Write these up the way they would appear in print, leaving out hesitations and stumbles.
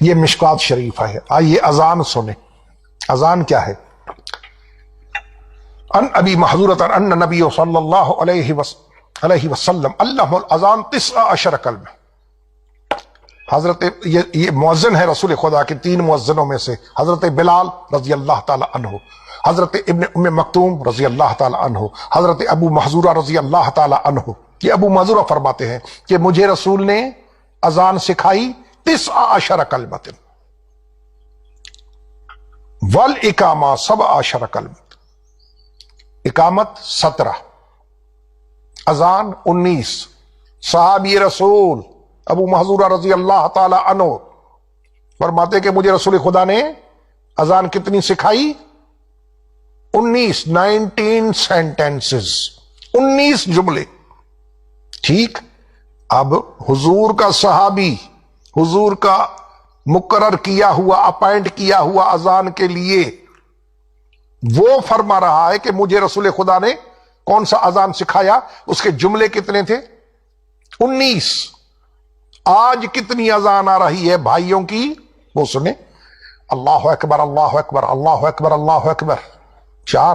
یہ مشکات شریف ہے. آئیے اذان سنیں. اذان کیا ہے؟ ان ابی محذورۃ ان نبی صلی اللہ علیہ وسلم علم الاذان 19 کلمہ. حضرت یہ مؤذن ہے رسول خدا کے 3 مؤذنوں میں سے، حضرت بلال رضی اللہ تعالی عنہ، حضرت ابن ام مکتوم رضی اللہ تعالی عنہ، حضرت ابو محذورہ رضی اللہ تعالی عنہ. یہ ابو محذورہ فرماتے ہیں کہ مجھے رسول نے اذان سکھائی 19 کلمۃ والاقامہ 17 کلمۃ. اقامت 17، اذان 19. صحابی رسول ابو محذورہ رضی اللہ تعالی عنہ فرماتے کہ مجھے رسول خدا نے اذان کتنی سکھائی؟ 19 سینٹنسز، 19 جملے. ٹھیک. اب حضور کا صحابی، حضور کا مقرر کیا ہوا، اپائنٹ کیا ہوا اذان کے لیے، وہ فرما رہا ہے کہ مجھے رسول خدا نے کون سا اذان سکھایا. اس کے جملے کتنے تھے؟ 19. آج کتنی اذان آ رہی ہے بھائیوں کی؟ وہ سنیں. اللہ اکبر اللہ اکبر اللہ اکبر اللہ اکبر 4،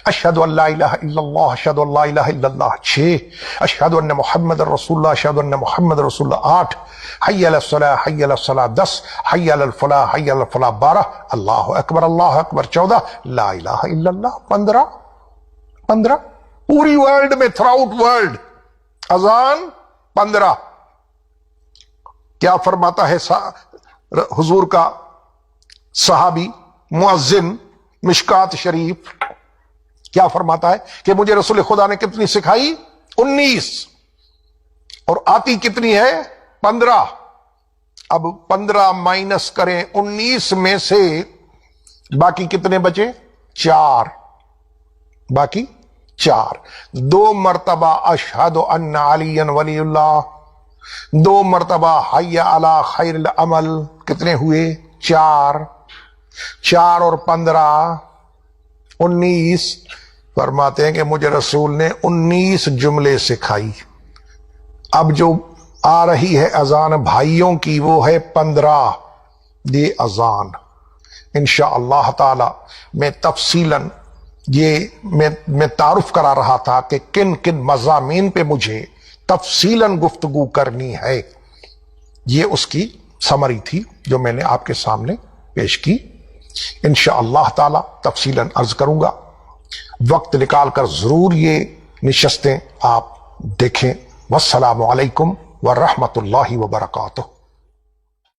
اشہد ان لا الہ الا اللہ اشہد ان لا الہ الا اللہ 6، اشہد ان محمد رسول اللہ اشہد ان محمد رسول اللہ 8، حی علی الصلاۃ حی علی الصلاۃ 10، حی علی الفلاح حی علی الفلاح 12، اللہ اکبر 14، لا الہ الا اللہ 15. پوری ورلڈ میں، تھرو آؤٹ ورلڈ اذان 15. کیا فرماتا ہے حضور کا صحابی مؤذن مشکات شریف؟ کیا فرماتا ہے کہ مجھے رسول خدا نے کتنی سکھائی؟ 19. اور آتی کتنی ہے؟ 15. اب 15 مائنس کریں 19 میں سے، باقی کتنے بچے؟ 4. باقی 4. 2 مرتبہ اشہد ان علی ولی اللہ، 2 مرتبہ حی علی خیر العمل، کتنے ہوئے؟ 4. 4 اور 15 19. فرماتے ہیں کہ مجھے رسول نے 19 جملے سکھائی. اب جو آ رہی ہے اذان بھائیوں کی وہ ہے 15. یہ اذان انشاءاللہ تعالی میں تفصیلاً یہ میں تعارف کرا رہا تھا کہ کن کن مضامین پہ مجھے تفصیلاً گفتگو کرنی ہے. یہ اس کی سمری تھی جو میں نے آپ کے سامنے پیش کی. انشاءاللہ تعالی تفصیلاً عرض کروں گا. وقت نکال کر ضرور یہ نشستیں آپ دیکھیں. والسلام علیکم ورحمۃ اللہ وبرکاتہ.